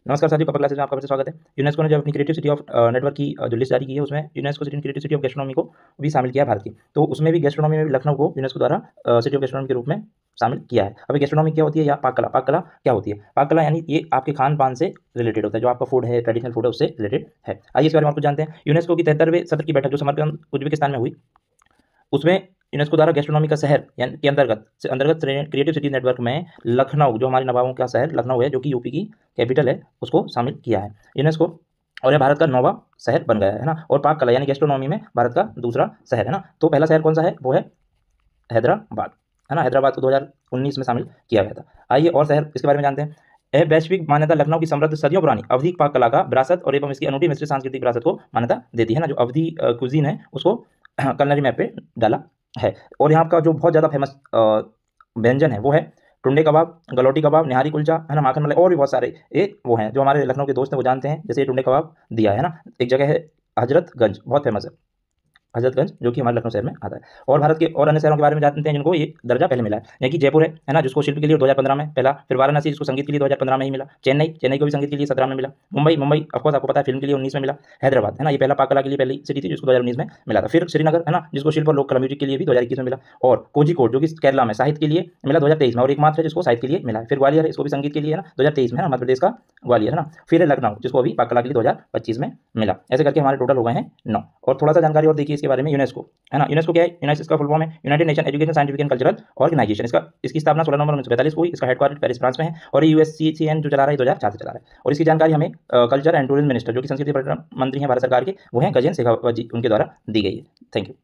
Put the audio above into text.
नमस्कार साथियों, couple classes में आपका फिर से स्वागत है। यूनेस्को ने जब अपनी क्रिएटिव सिटी ऑफ नेटवर्क की जो लिस्ट जारी की है, उसमें UNESCO city creative city of gastronomy को भी शामिल किया है भारत की। तो उसमें भी गैस्ट्रोनॉमी में भी लखनऊ को यूनेस्को द्वारा सिटी ऑफ गैस्ट्रोनॉमी के रूप में शामिल किया है। अभी गैस्ट्रोनॉमी क्या होती है या पाक कला क्या होती है? पाक कला यानी ये आपके खान पान से रिलेटेड होता है, जो आपका फूड है, ट्रेडिशनल फूड है, उससे रिलेटेड है। आइए इस बारे में आपको जानते हैं। यूनेस्को की 73वें सत्र की बैठक जो समरकंद उज्बेकिस्तान में हुई, उसमें यूनेस्को द्वारा गैस्ट्रोनॉमी का शहर यानी के अंतर्गत क्रिएटिव सिटी नेटवर्क में लखनऊ, जो हमारे नवाबों का शहर लखनऊ है, जो कि यूपी की कैपिटल है, उसको शामिल किया है यूनेस्को। और यह भारत का 9वां शहर बन गया है ना। और पाक कला यानी गैस्ट्रोनॉमी में भारत का दूसरा शहर है ना। तो पहला शहर कौन सा है? वो है हैदराबाद, है ना। हैदराबाद को 2019 में शामिल किया गया था। आइए और शहर इसके बारे में जानते हैं। यह वैश्विक मान्यता लखनऊ की समृद्ध सदियों पुरानी अवधि पाक कला का विरासत और एवं इसकी अनूठी मिश्रित सांस्कृतिक विरासत को मान्यता देती है ना। जो अवधि कुजीन है, उसको कलनरी मैप पे डाला है। और यहाँ का जो बहुत ज़्यादा फेमस व्यंजन है वो है टुंडे कबाब, गलौटी कबाब, निहारी कुलचा, है ना, माखन मलाई, और भी बहुत सारे ये वो हैं जो हमारे लखनऊ के दोस्त हैं वो जानते हैं। जैसे ये टुंडे कबाब दिया है ना। एक जगह है हजरतगंज, बहुत फेमस है हजरतगंज, जो कि हमारे लखनऊ शहर में आता है। और भारत के और अन्य शहरों के बारे में जानते हैं जिनको ये दर्जा पहले मिला है। यहाँ की जयपुर है ना, जिसको शिल्प के लिए 2015 में पहला। फिर वाराणसी, जिसको संगीत के लिए 2015 में ही मिला। चेन्नई को भी संगीत के लिए 17 में मिला। मुंबई ऑफकोर्स आपको पता है, फिल्म के लिए 19 में मिला। हैदराबाद है ना, ये पहला पाक कला के लिए पहली सिटी थी, जिसको 2019 में मिला था। फिर श्रीनगर है ना, जिसको शिल्प और लोक कला म्यूजिक के लिए भी 2021 में मिला। और कोझिकोड, जो कि केरला में साहित्य के लिए मिला 2023 में, और एकमात्र है जिसको साहित्य के लिए मिला है। फिर ग्वालियर है, इसको भी संगीत के लिए है ना 2023 में, है ना, मध्य प्रदेश का ग्वालियर है ना। फिर है लखनऊ, जिसको अभी पाक कला के लिए 2025 में मिला। ऐसे करके हमारे टोटल हो गए हैं 9। और थोड़ा सा जानकारी और देखिए इसके बारे में। यूनेस्को है ना, यूनेस्को क्या है? यूनेस्को का फुल फॉर्म है United Nation Education, Scientific and Cultural Organization. इसकी स्थापना 16 नवंबर 1945 को हुई। इसका हेडक्वार्टर पेरिस, फ्रांस में है। और ये यूएससीसीएन जो चला रहा है 2004 से चला रहा है। और इसकी जानकारी हमें कल्चर एंड टूरिज्म मिनिस्टर, जो कि संस्कृति पर्यटन मंत्री हैं भारत सरकार के, वो हैं गजेंद्र शेखावत जी, उनके द्वारा दी गई है। Thank you.